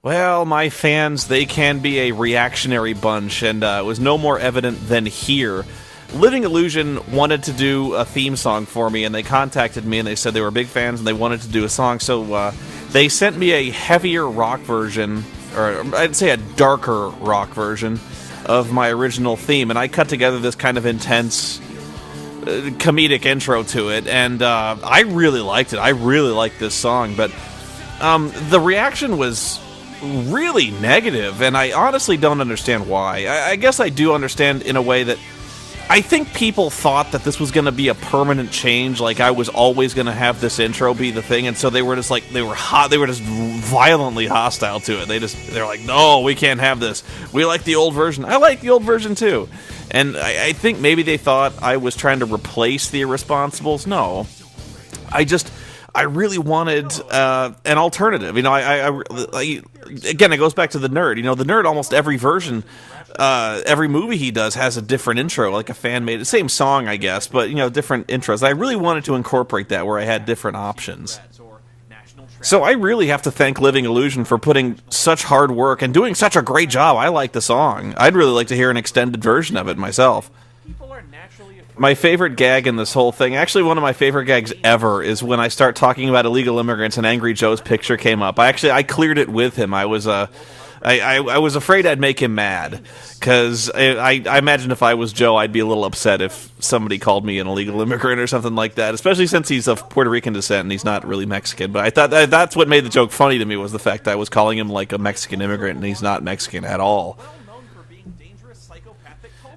Well, my fans, they can be a reactionary bunch, and it was no more evident than here. Living Illusion wanted to do a theme song for me, and they contacted me, and they said they were big fans, and they wanted to do a song, so they sent me a heavier rock version, or I'd say a darker rock version, of my original theme, and I cut together this kind of intense comedic intro to it, and I really liked it. I really liked this song, but the reaction was really negative, and I honestly don't understand why. I guess I do understand in a way that I think people thought that this was going to be a permanent change, like I was always going to have this intro be the thing, and so they were just like, they were just violently hostile to it. They're like, no, we can't have this. We like the old version. I like the old version too. And I think maybe they thought I was trying to replace the Irresponsibles. No. I really wanted an alternative. You know, again, it goes back to the nerd. You know, the nerd, almost every version, every movie he does has a different intro, like a fan made it. Same song, I guess, but, you know, different intros. I really wanted to incorporate that where I had different options. So I really have to thank Living Illusion for putting such hard work and doing such a great job. I like the song. I'd really like to hear an extended version of it myself. My favorite gag in this whole thing, actually one of my favorite gags ever, is when I start talking about illegal immigrants and Angry Joe's picture came up. I cleared it with him. I was afraid I'd make him mad, because I imagine if I was Joe, I'd be a little upset if somebody called me an illegal immigrant or something like that, especially since he's of Puerto Rican descent and he's not really Mexican. But I thought that's what made the joke funny to me, was the fact that I was calling him like a Mexican immigrant and he's not Mexican at all.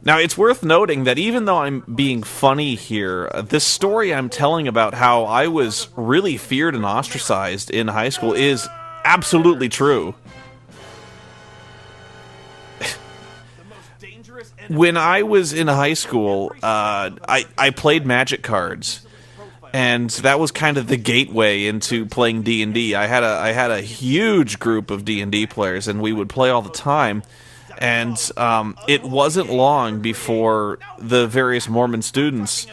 Now, it's worth noting that even though I'm being funny here, this story I'm telling about how I was really feared and ostracized in high school is absolutely true. When I was in high school, I played Magic cards, and that was kind of the gateway into playing D&D. I had a huge group of D&D players, and we would play all the time. And it wasn't long before the various Mormon students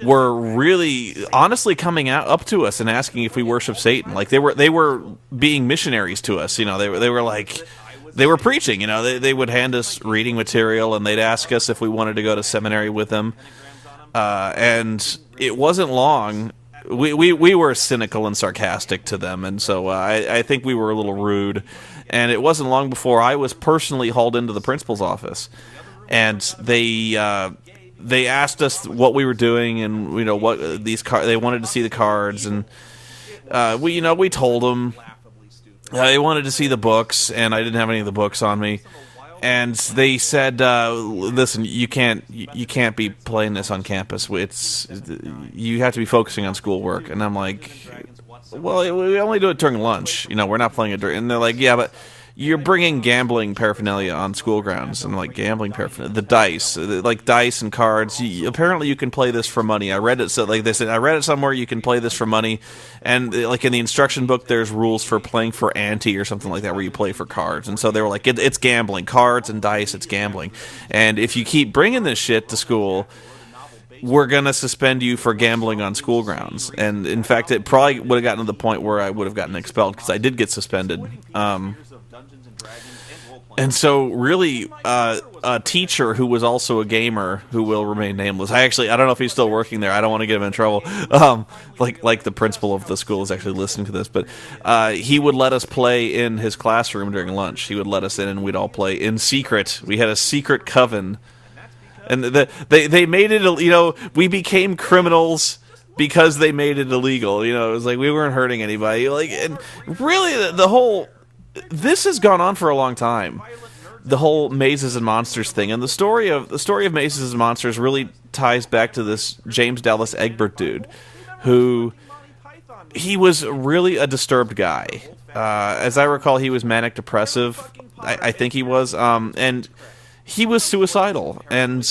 were really honestly coming up to us and asking if we worship Satan. Like they were being missionaries to us. You know, they were like, they were preaching. You know, they would hand us reading material and they'd ask us if we wanted to go to seminary with them. And it wasn't long. We were cynical and sarcastic to them, and so I think we were a little rude. And it wasn't long before I was personally hauled into the principal's office, and they asked us what we were doing, and you know what these they wanted to see the cards, and we told them they wanted to see the books, and I didn't have any of the books on me. And they said, "Listen, you can't be playing this on campus. You have to be focusing on schoolwork." And I'm like, "Well, we only do it during lunch. You know, we're not playing it during." And they're like, "Yeah, but you're bringing gambling paraphernalia on school grounds." And I'm like, "Gambling paraphernalia? The dice, like dice and cards. Apparently, you can play this for money." I read it. So, like they said, I read it somewhere. You can play this for money, and like in the instruction book, there's rules for playing for ante or something like that, where you play for cards. And so they were like, "It's gambling, cards and dice. It's gambling. And if you keep bringing this shit to school, we're going to suspend you for gambling on school grounds." And in fact, it probably would have gotten to the point where I would have gotten expelled, because I did get suspended. And so really, a teacher who was also a gamer, who will remain nameless. I don't know if he's still working there. I don't want to get him in trouble. Like the principal of the school is actually listening to this, but he would let us play in his classroom during lunch. He would let us in, and we'd all play in secret. We had a secret coven. And they made it, you know, we became criminals because they made it illegal. You know, it was like we weren't hurting anybody. Like, and really, the whole, this has gone on for a long time. The whole Mazes and Monsters thing, and the story of Mazes and Monsters really ties back to this James Dallas Egbert dude, who he was really a disturbed guy. As I recall, he was manic depressive. I think he was, and he was suicidal, and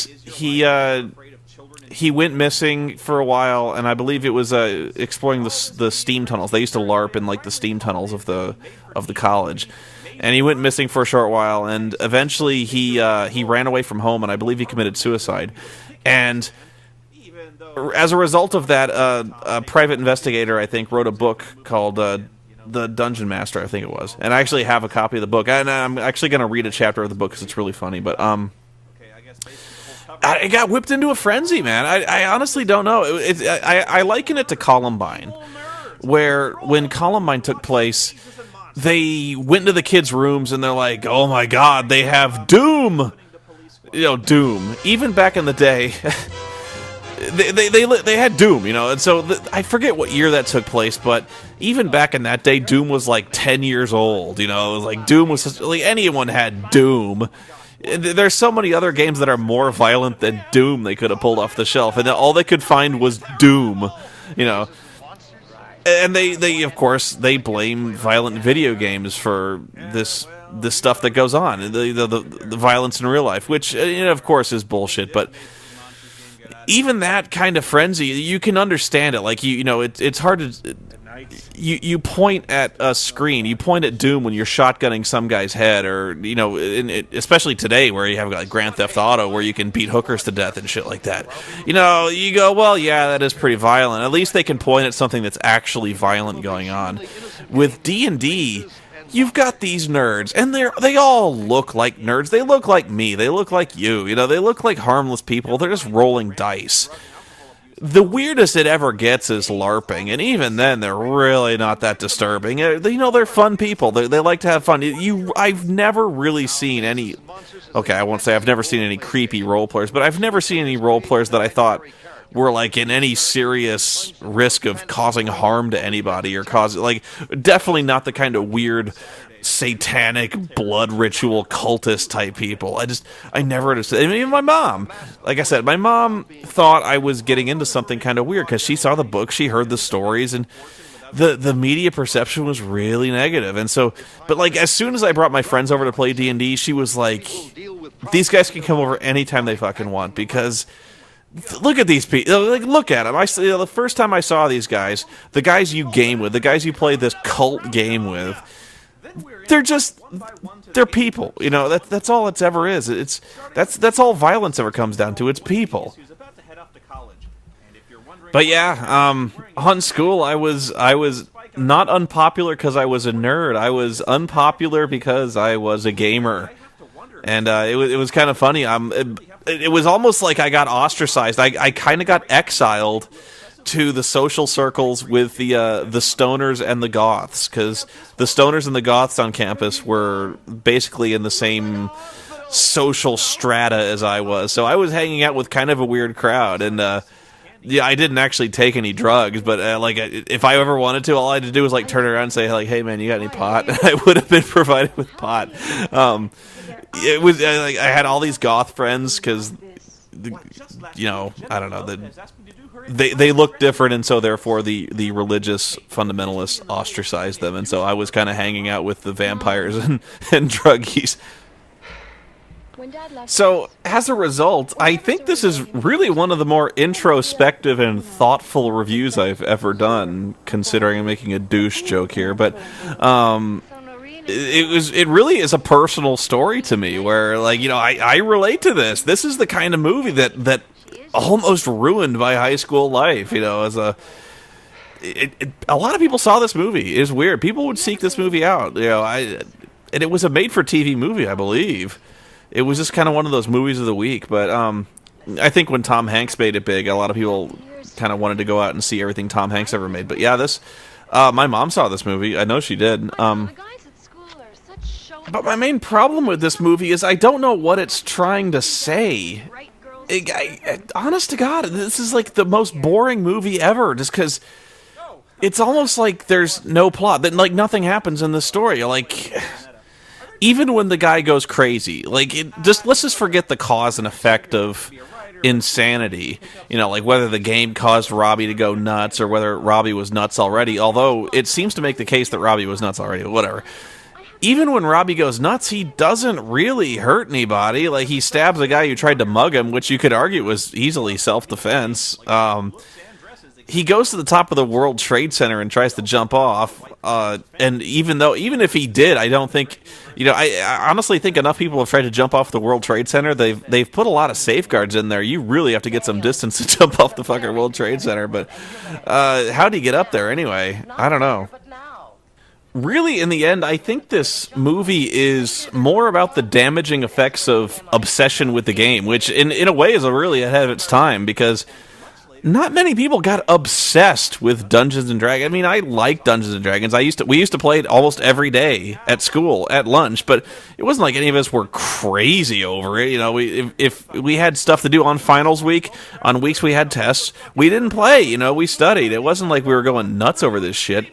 he went missing for a while, and I believe it was exploring the steam tunnels. They used to LARP in like the steam tunnels of the college, and he went missing for a short while, and eventually he ran away from home, and I believe he committed suicide. And as a result of that, a private investigator, I think, wrote a book called the Dungeon Master, I think it was. And I actually have a copy of the book, and I'm actually going to read a chapter of the book because it's really funny. But I got whipped into a frenzy, man. I honestly don't know. I liken it to Columbine, where when Columbine took place, they went into the kids' rooms and they're like, "Oh my God, they have Doom." You know, Doom. Even back in the day, they had Doom, you know, and so I forget what year that took place, but even back in that day, Doom was like 10 years old, you know. It was like Doom was like anyone had Doom. There's so many other games that are more violent than Doom they could have pulled off the shelf, and all they could find was Doom, you know. And they of course they blame violent video games for this stuff that goes on, the violence in real life, which you know, of course is bullshit. But even that kind of frenzy, you can understand it. Like you know, it's hard to. You point at a screen, you point at Doom when you're shotgunning some guy's head, or you know, especially today where you have like Grand Theft Auto where you can beat hookers to death and shit like that. You know, you go, well, yeah, that is pretty violent. At least they can point at something that's actually violent going on. With D&D, you've got these nerds, and they all look like nerds. They look like me. They look like you. You know, they look like harmless people. They're just rolling dice. The weirdest it ever gets is LARPing, and even then, they're really not that disturbing. You know, they're fun people. They like to have fun. I've never really seen any... Okay, I won't say I've never seen any creepy role players, but I've never seen any role players that I thought were, like, in any serious risk of causing harm to anybody, or like, definitely not the kind of weird satanic blood ritual cultist type people. I never understood. I mean, even my mom, like I said, my mom thought I was getting into something kind of weird because she saw the book, she heard the stories, and the media perception was really negative. And so, but like as soon as I brought my friends over to play D&D, she was like, these guys can come over anytime they fucking want, because look at these people. Like, look at them. The first time I saw these guys, the guys you game with, the guys you play this cult game with, they're people, you know. That's all it's ever is. That's all violence ever comes down to. It's people. But yeah, on school I was not unpopular because I was a nerd. I was unpopular because I was a gamer, and it was kind of funny. It was almost like I got ostracized. I kind of got exiled to the social circles with the stoners and the goths, because the stoners and the goths on campus were basically in the same social strata as I was. So I was hanging out with kind of a weird crowd, and yeah, I didn't actually take any drugs, but like if I ever wanted to, all I had to do was like turn around and say like, "Hey man, you got any pot?" And I would have been provided with pot. It was like I had all these goth friends because, you know, I don't know, they look different, and so therefore the religious fundamentalists ostracized them, and so I was kind of hanging out with the vampires and druggies. So as a result, I think this is really one of the more introspective and thoughtful reviews I've ever done, considering I'm making a douche joke here, but it really is a personal story to me, where, like, you know, I relate to this. This is the kind of movie that almost ruined my high school life, you know. As a lot of people saw this movie. It's weird. People would seek this movie out, you know. And it was a made-for-TV movie, I believe. It was just kind of one of those movies of the week. But I think when Tom Hanks made it big, a lot of people kind of wanted to go out and see everything Tom Hanks ever made. But yeah, my mom saw this movie. I know she did. But my main problem with this movie is I don't know what it's trying to say. Honest to God, this is like the most boring movie ever, just because it's almost like there's no plot. That, like, nothing happens in the story. Like, even when the guy goes crazy, like, let's just forget the cause and effect of insanity. You know, like whether the game caused Robbie to go nuts or whether Robbie was nuts already, although it seems to make the case that Robbie was nuts already, whatever. Even when Robbie goes nuts, he doesn't really hurt anybody. Like, he stabs a guy who tried to mug him, which you could argue was easily self-defense. He goes to the top of the World Trade Center and tries to jump off. And even if he did, I don't think, you know, I honestly think enough people have tried to jump off the World Trade Center. They've put a lot of safeguards in there. You really have to get some distance to jump off the fucking World Trade Center. But how do you get up there anyway? I don't know. really, in the end, I think this movie is more about the damaging effects of obsession with the game, which in a way is really ahead of its time, because not many people got obsessed with Dungeons and Dragons. I mean, I like Dungeons and Dragons. We used to play it almost every day at school at lunch, but it wasn't like any of us were crazy over it. You know, if we had stuff to do on finals week, on weeks we had tests, we didn't play. You know, we studied. It wasn't like we were going nuts over this shit.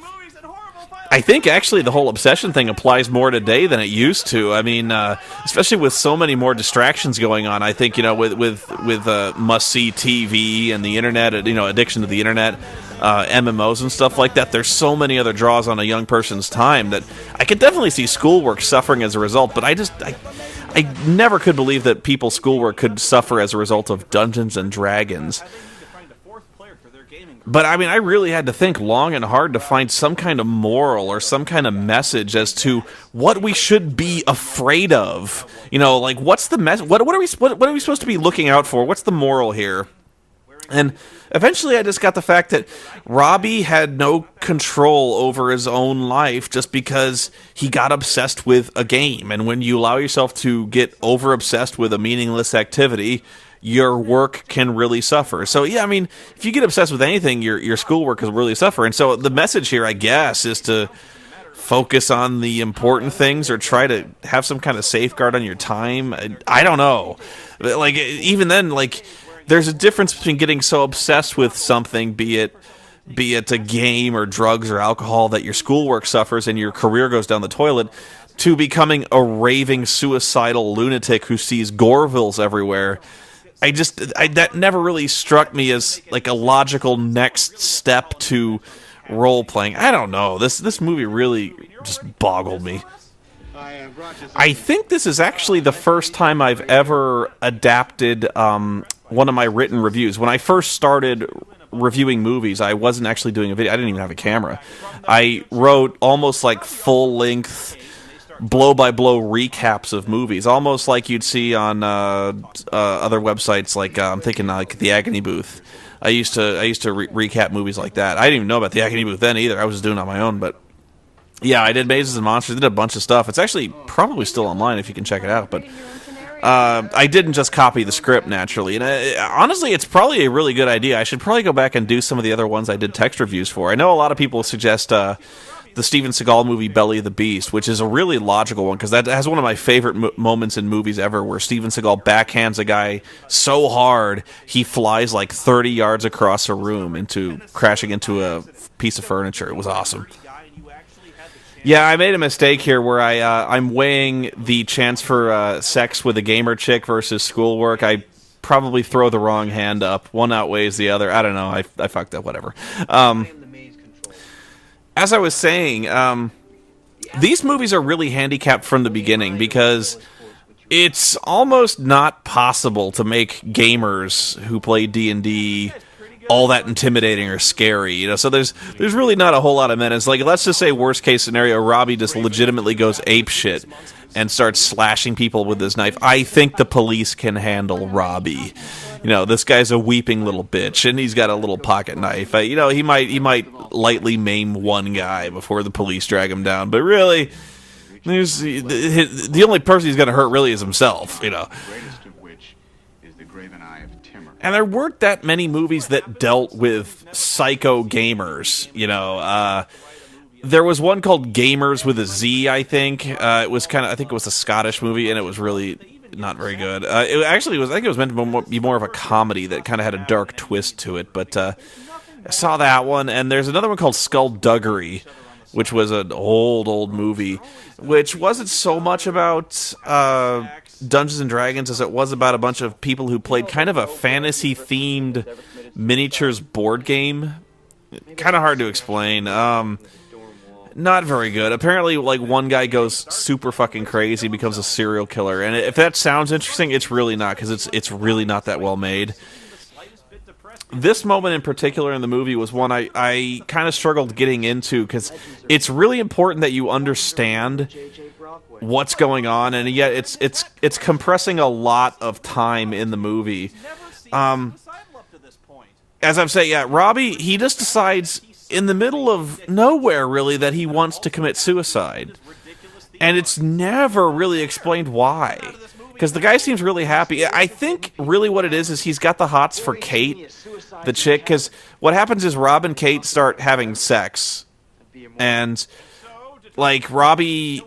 I think actually the whole obsession thing applies more today than it used to. I mean, especially with so many more distractions going on. I think, you know, with must-see TV and the internet, you know, addiction to the internet, MMOs and stuff like that. There's so many other draws on a young person's time that I could definitely see schoolwork suffering as a result. But I never could believe that people's schoolwork could suffer as a result of Dungeons and Dragons. But, I mean, I really had to think long and hard to find some kind of moral or some kind of message as to what we should be afraid of. You know, like, what's the what are we supposed to be looking out for? What's the moral here? And eventually I just got the fact that Robbie had no control over his own life just because he got obsessed with a game. And when you allow yourself to get over-obsessed with a meaningless activity, your work can really suffer. So, yeah, I mean, if you get obsessed with anything, your schoolwork will really suffer. And so the message here, I guess, is to focus on the important things or try to have some kind of safeguard on your time. I don't know. Like, even then, like, there's a difference between getting so obsessed with something, be it a game or drugs or alcohol, that your schoolwork suffers and your career goes down the toilet, to becoming a raving suicidal lunatic who sees Gorevilles everywhere. That never really struck me as like a logical next step to role playing. I don't know. This movie really just boggled me. I think this is actually the first time I've ever adapted one of my written reviews. When I first started reviewing movies, I wasn't actually doing a video. I didn't even have a camera. I wrote almost like full-length blow-by-blow recaps of movies, almost like you'd see on other websites, like I'm thinking like the Agony Booth. I used to recap movies like that. I didn't even know about the Agony Booth then either. I was just doing it on my own, but yeah, I did Mazes and Monsters. I did a bunch of stuff. It's actually probably still online if you can check it out, but I didn't just copy the script naturally. And honestly, it's probably a really good idea. I should probably go back and do some of the other ones I did text reviews for. I know a lot of people suggest the Steven Seagal movie Belly of the Beast, which is a really logical one, because that has one of my favorite moments in movies ever, where Steven Seagal backhands a guy so hard he flies like 30 yards across a room crashing into a piece of furniture. It was awesome. Yeah, I made a mistake here where I'm weighing the chance for sex with a gamer chick versus schoolwork. I probably throw the wrong hand up. One outweighs the other. I don't know. I fucked up. Whatever. As I was saying, these movies are really handicapped from the beginning because it's almost not possible to make gamers who play D&D all that intimidating or scary, you know. So there's really not a whole lot of menace. Like, let's just say worst case scenario, Robbie just legitimately goes ape shit and starts slashing people with his knife. I think the police can handle Robbie. You know, this guy's a weeping little bitch, and he's got a little pocket knife. You know, he might lightly maim one guy before the police drag him down. But really, the only person he's going to hurt really is himself. You know. And there weren't that many movies that dealt with psycho gamers. You know, there was one called Gamers with a Z. I think it was I think it was a Scottish movie, and it was really not very good. It actually was. I think it was meant to be more of a comedy that kind of had a dark twist to it. But I saw that one, and there's another one called Skullduggery, which was an old movie, which wasn't so much about Dungeons and Dragons as it was about a bunch of people who played kind of a fantasy-themed miniatures board game. Kind of hard to explain. Not very good. Apparently, like, one guy goes super fucking crazy, becomes a serial killer. And if that sounds interesting, it's really not, because it's really not that well made. This moment in particular in the movie was one I kind of struggled getting into, because it's really important that you understand what's going on, and yet it's compressing a lot of time in the movie. As I'm saying, yeah, Robbie, he just decides in the middle of nowhere, really, that he wants to commit suicide. And it's never really explained why. Because the guy seems really happy. I think really what it is he's got the hots for Kate, the chick. Because what happens is Rob and Kate start having sex. And, like, JJ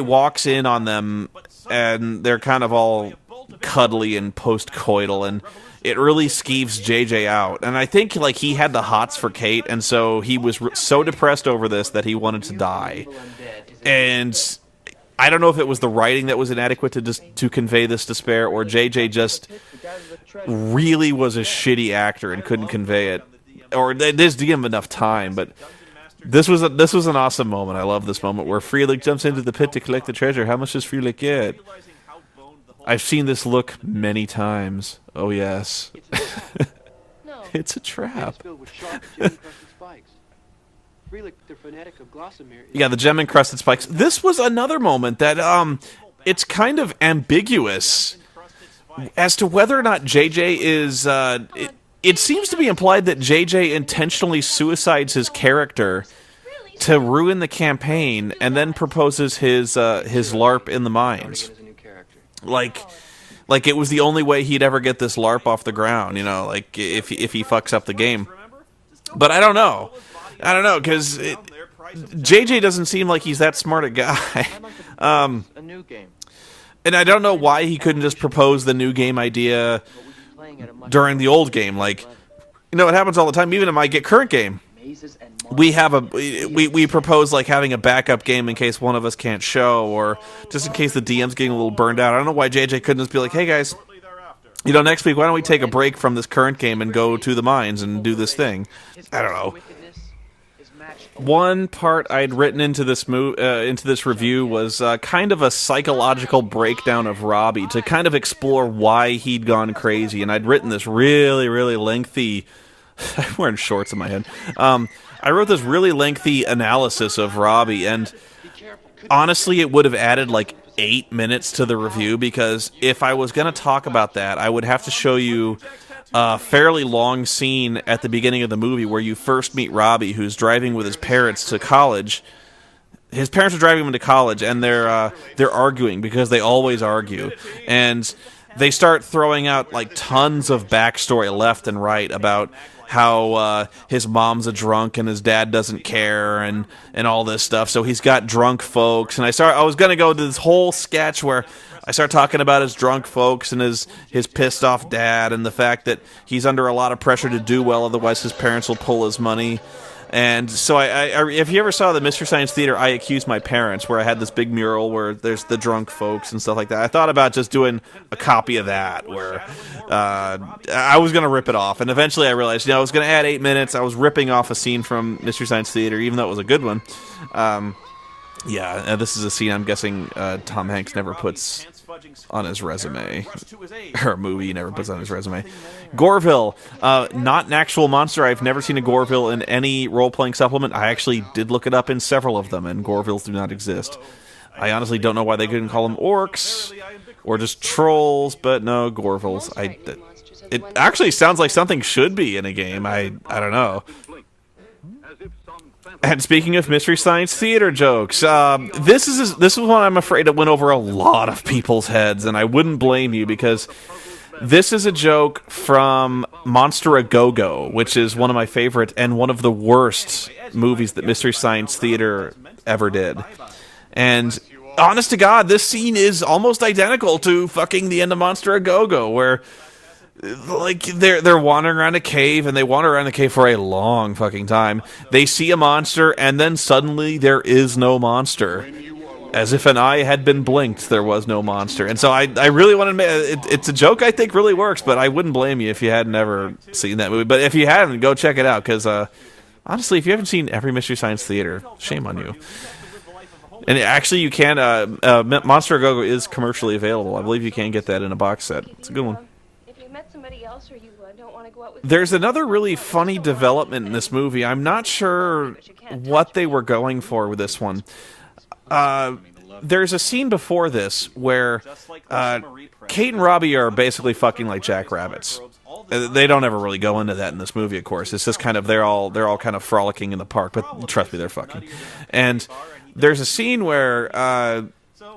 walks in on them, and they're kind of all cuddly and post-coital, and it really skeeves JJ out. And I think, like, he had the hots for Kate, and so he was so depressed over this that he wanted to die. And I don't know if it was the writing that was inadequate to convey this despair, or JJ just really was a shitty actor and couldn't convey it. Or they just didn't give him enough time, but this was an awesome moment. I love this moment where Freelick jumps into the pit to collect the treasure. How much does Freelick get? I've seen this look many times. Oh, yes. It's a trap. Yeah, the gem-encrusted spikes. This was another moment that it's kind of ambiguous as to whether or not JJ is... It seems to be implied that JJ intentionally suicides his character to ruin the campaign and then proposes his LARP in the mines. Like it was the only way he'd ever get this LARP off the ground, you know, like if he fucks up the game. But I don't know, because JJ doesn't seem like he's that smart a guy. And I don't know why he couldn't just propose the new game idea during the old game. Like, you know, it happens all the time. Even in my current game, we have we propose like having a backup game in case one of us can't show, or just in case the DM's getting a little burned out. I don't know why JJ couldn't just be like, hey guys, you know, next week why don't we take a break from this current game and go to the mines and do this thing. I don't know. One part I'd written into this review was kind of a psychological breakdown of Robbie to kind of explore why he'd gone crazy, and I'd written this really, really lengthy... I'm wearing shorts in my head. I wrote this really lengthy analysis of Robbie, and honestly, it would have added like 8 minutes to the review, because if I was going to talk about that, I would have to show you a fairly long scene at the beginning of the movie where you first meet Robbie, who's driving with his parents to college. His parents are driving him to college, and they're arguing, because they always argue. And they start throwing out like tons of backstory left and right about how his mom's a drunk and his dad doesn't care, and all this stuff. So he's got drunk folks, and I was going to go to this whole sketch where I start talking about his drunk folks and his pissed off dad, and the fact that he's under a lot of pressure to do well, otherwise his parents will pull his money. And so if you ever saw the Mystery Science Theater I Accuse My Parents, where I had this big mural where there's the drunk folks and stuff like that, I thought about just doing a copy of that where I was going to rip it off. And eventually I realized, I was going to add 8 minutes. I was ripping off a scene from Mystery Science Theater, even though it was a good one. This is a scene I'm guessing Tom Hanks never puts on his resume, or a movie he never puts on his resume. Goreville, not an actual monster. I've never seen a Goreville in any role-playing supplement. I actually did look it up in several of them, and Gorevilles do not exist. I honestly don't know why they couldn't call them orcs, or just trolls, but no, Gorevilles. It actually sounds like something should be in a game. I don't know. And speaking of Mystery Science Theater jokes, this is one I'm afraid it went over a lot of people's heads, and I wouldn't blame you, because this is a joke from Monster A Go-Go, which is one of my favorite and one of the worst movies that Mystery Science Theater ever did. And honest to God, this scene is almost identical to fucking the end of Monster A Go-Go, where like they're wandering around a cave, and they wander around the cave for a long fucking time. They see a monster, and then suddenly there is no monster. As if an eye had been blinked, there was no monster. And so I really want to make it's a joke I think really works, but I wouldn't blame you if you hadn't ever seen that movie. But if you hadn't, go check it out, because honestly, if you haven't seen every Mystery Science Theater, shame on you. And actually, you can Monster A Go-Go is commercially available. I believe you can get that in a box set. It's a good one. Or you don't want to go out with There's another really funny development in this movie. I'm not sure what they were going for with this one. There's a scene before this where Kate and Robbie are basically fucking like jackrabbits. They don't ever really go into that in this movie, of course. It's just kind of they're all kind of frolicking in the park, but trust me, they're fucking. And there's a scene where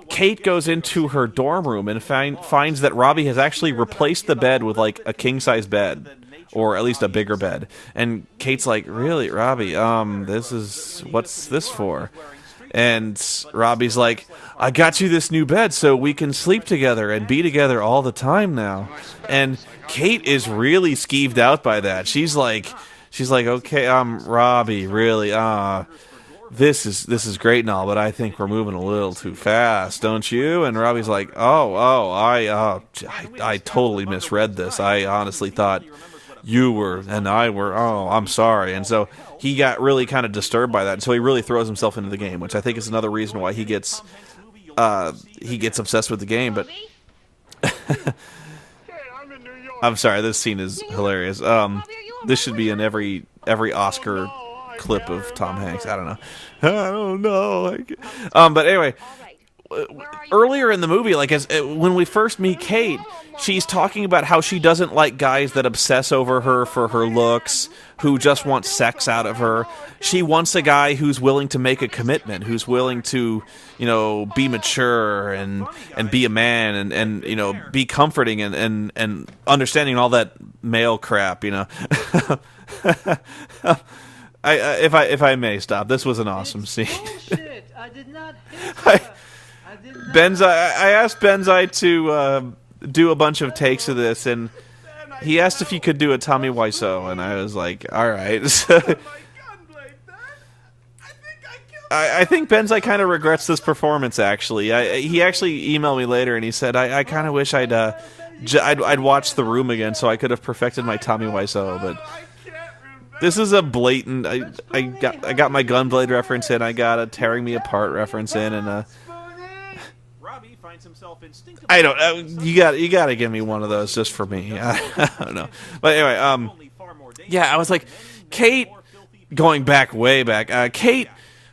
Kate goes into her dorm room and finds that Robbie has actually replaced the bed with like a king-size bed, or at least a bigger bed. And Kate's like, "Really, Robbie? What's this for?" And Robbie's like, "I got you this new bed so we can sleep together and be together all the time now." And Kate is really skeeved out by that. She's like, "Okay, Robbie, really, this is great and all, but I think we're moving a little too fast, don't you?" And Robbie's like, I totally misread this. I honestly thought you were and I were. Oh, I'm sorry." And so he got really kind of disturbed by that. And so he really throws himself into the game, which I think is another reason why he gets obsessed with the game. But I'm sorry, this scene is hilarious. This should be in every Oscar clip of Tom Hanks. I don't know. But anyway, earlier in the movie, like when we first meet Kate, she's talking about how she doesn't like guys that obsess over her for her looks, who just want sex out of her. She wants a guy who's willing to make a commitment, who's willing to, be mature and be a man and be comforting and understanding all that male crap, If I may stop, this was an awesome scene. I did not hit her. I asked Benzai to do a bunch of takes of this, and he asked if he could do a Tommy Wiseau, and I was like, all right. I think Benzai kind of regrets this performance, actually. He actually emailed me later, and he said, I kind of wish I'd watched The Room again so I could have perfected my Tommy Wiseau, but this is a blatant. I got my Gunblade reference in, I got a Tearing Me Apart reference in, and I don't. You got to give me one of those just for me. I don't know, but anyway, yeah, I was like, Kate, going back way back. Kate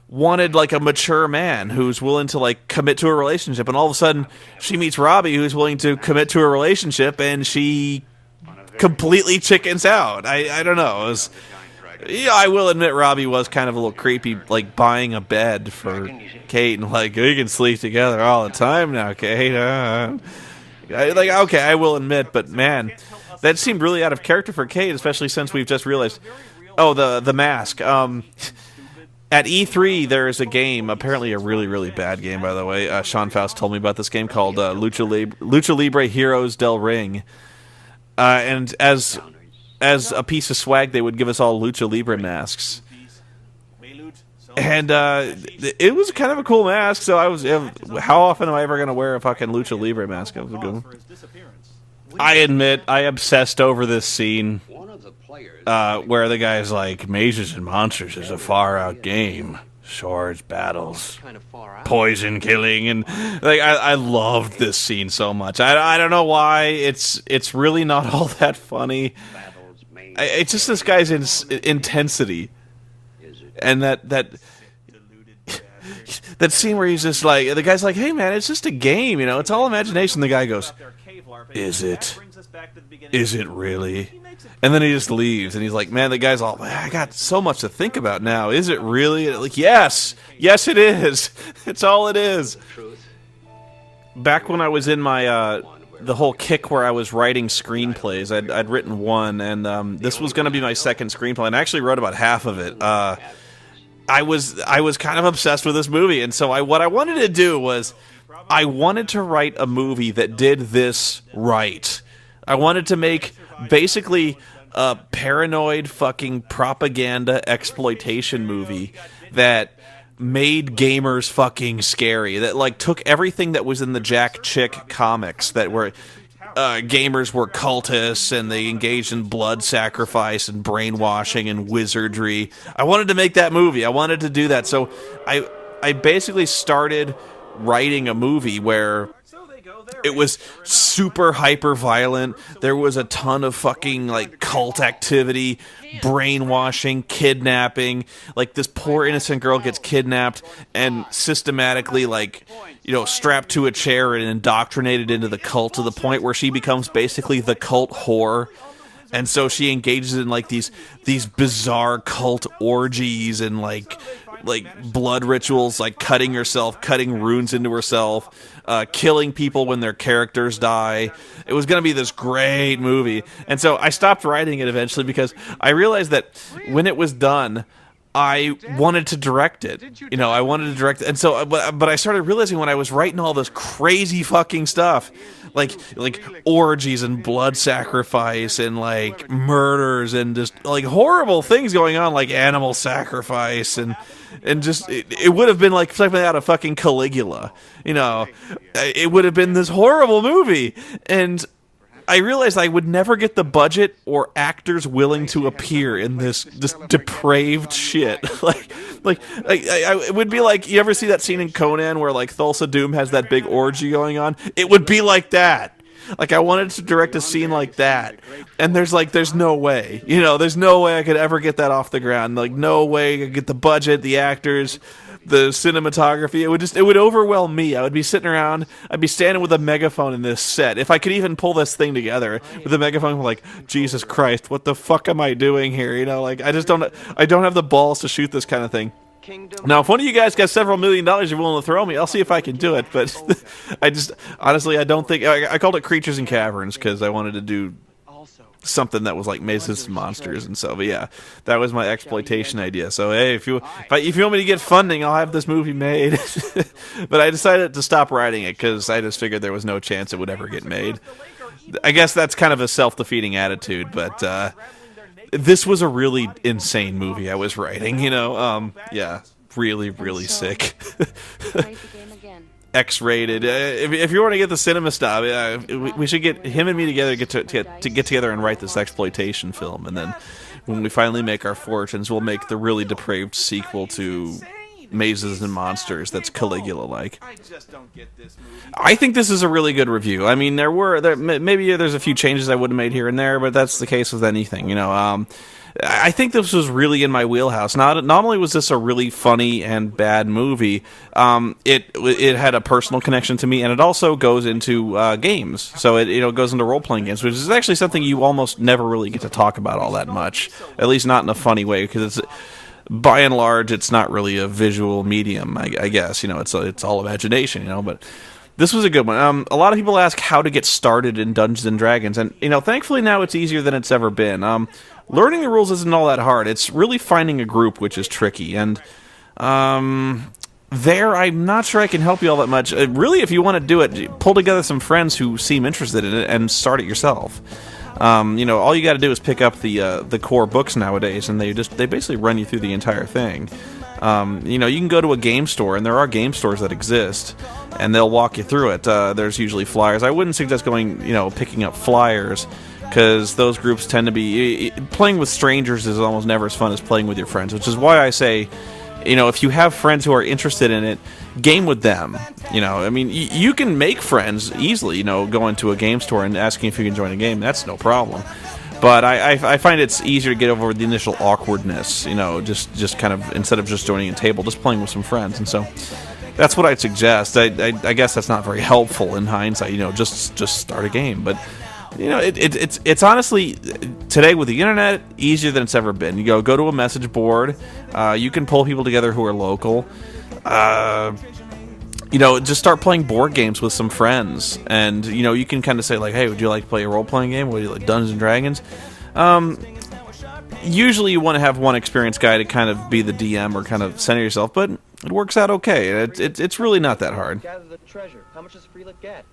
wanted like a mature man who's willing to like commit to a relationship, and all of a sudden she meets Robbie, who's willing to commit to a relationship, and she completely chickens out. I don't know. It was, I will admit Robbie was kind of a little creepy, like buying a bed for Kate and like, we can sleep together all the time now, Kate. Okay, I will admit, but man, that seemed really out of character for Kate, especially since we've just realized. Oh, the mask. At E3, there is a game, apparently a really, really bad game, by the way. Sean Faust told me about this game called Lucha Libre Heroes del Ring. And as a piece of swag, they would give us all Lucha Libre masks. And it was kind of a cool mask, so how often am I ever going to wear a fucking Lucha Libre mask? It was a good one. I admit, I obsessed over this scene where the guy's like, Mazes and Monsters is a far-out game. Swords, battles, poison killing, and like I loved this scene so much. I don't know why. It's really not all that funny. It's just this guy's intensity, and that scene where he's just like, the guy's like, hey man, it's just a game, it's all imagination. The guy goes, is it really? And then he just leaves, and he's like, man, the guy's all, I got so much to think about now. Is it really? Like, yes, it is. It's all it is. Back when I was in my, the whole kick where I was writing screenplays, I'd written one, and this was going to be my second screenplay, and I actually wrote about half of it. I was kind of obsessed with this movie, and so what I wanted to do was, I wanted to write a movie that did this right. I wanted to make basically a paranoid fucking propaganda exploitation movie that made gamers fucking scary. That like took everything that was in the Jack Chick comics that were gamers were cultists and they engaged in blood sacrifice and brainwashing and wizardry. I wanted to make that movie. I wanted to do that. So I basically started writing a movie where it was super hyper violent. There was a ton of fucking like cult activity, brainwashing, kidnapping. Like this poor innocent girl gets kidnapped and systematically like, strapped to a chair and indoctrinated into the cult to the point where she becomes basically the cult whore. And so she engages in like these bizarre cult orgies and like blood rituals, like cutting herself, cutting runes into herself, killing people when their characters die. It was going to be this great movie. And so I stopped writing it eventually because I realized that when it was done, I wanted to direct it. You know, I wanted to direct it. And so, but I started realizing when I was writing all this crazy fucking stuff, like orgies and blood sacrifice and like murders and just like horrible things going on, like animal sacrifice and just it would have been like something out of fucking Caligula. You know, it would have been this horrible movie. And I realized I would never get the budget or actors willing to appear in this depraved shit. It would be like, you ever see that scene in Conan where like Thulsa Doom has that big orgy going on? It would be like that. Like, I wanted to direct a scene like that, and there's no way. You know, there's no way I could ever get that off the ground. Like, no way I could get the budget, the actors, the cinematography. It would overwhelm me. I would be sitting around, I'd be standing with a megaphone in this set. If I could even pull this thing together with a megaphone, I'm like, Jesus Christ, what the fuck am I doing here? You know, like, I don't have the balls to shoot this kind of thing. Now, if one of you guys got several $1 million you're willing to throw me, I'll see if I can do it. But honestly, I don't think, I called it Creatures and Caverns because I wanted to do something that was like Mazes and Monsters, and so, but yeah, that was my exploitation idea. So hey, if you want me to get funding, I'll have this movie made. But I decided to stop writing it because I just figured there was no chance it would ever get made. I guess that's kind of a self-defeating attitude, but this was a really insane movie I was writing, you know. Yeah, really sick. X-rated. If you want to get the cinema stuff, we should get him and me together, to get together and write this exploitation film, and then when we finally make our fortunes, we'll make the really depraved sequel to Mazes and Monsters that's Caligula-like. I think this is a really good review. I mean, maybe there's a few changes I would have made here and there, but that's the case with anything, you know. I think this was really in my wheelhouse. Not only was this a really funny and bad movie, it had a personal connection to me, and it also goes into games. So it goes into role-playing games, which is actually something you almost never really get to talk about all that much, at least not in a funny way, because it's, by and large, it's not really a visual medium, I guess. You know, it's all imagination, you know, but this was a good one. A lot of people ask how to get started in Dungeons and Dragons, and, you know, thankfully now it's easier than it's ever been. Learning the rules isn't all that hard. It's really finding a group which is tricky, and there, I'm not sure I can help you all that much. Really, if you want to do it, pull together some friends who seem interested in it and start it yourself. You know, all you got to do is pick up the core books nowadays, and they basically run you through the entire thing. You know, you can go to a game store, and there are game stores that exist, and they'll walk you through it. There's usually flyers. I wouldn't suggest picking up flyers, because those groups tend to be, playing with strangers is almost never as fun as playing with your friends, which is why I say, you know, if you have friends who are interested in it, game with them. You know, I mean, you can make friends easily, you know, going to a game store and asking if you can join a game. That's no problem. But I find it's easier to get over the initial awkwardness, you know, just kind of, instead of just joining a table, just playing with some friends. And so that's what I'd suggest. I guess that's not very helpful in hindsight, you know, just start a game. But you know, it's honestly, today with the internet, easier than it's ever been. You go to a message board, you can pull people together who are local, you know, just start playing board games with some friends, and, you know, you can kind of say, like, hey, would you like to play a role-playing game? Would you like Dungeons & Dragons? Usually you want to have one experienced guy to kind of be the DM or kind of center yourself, but it works out okay. It's really not that hard. Gather the treasure. How much does Freelet get?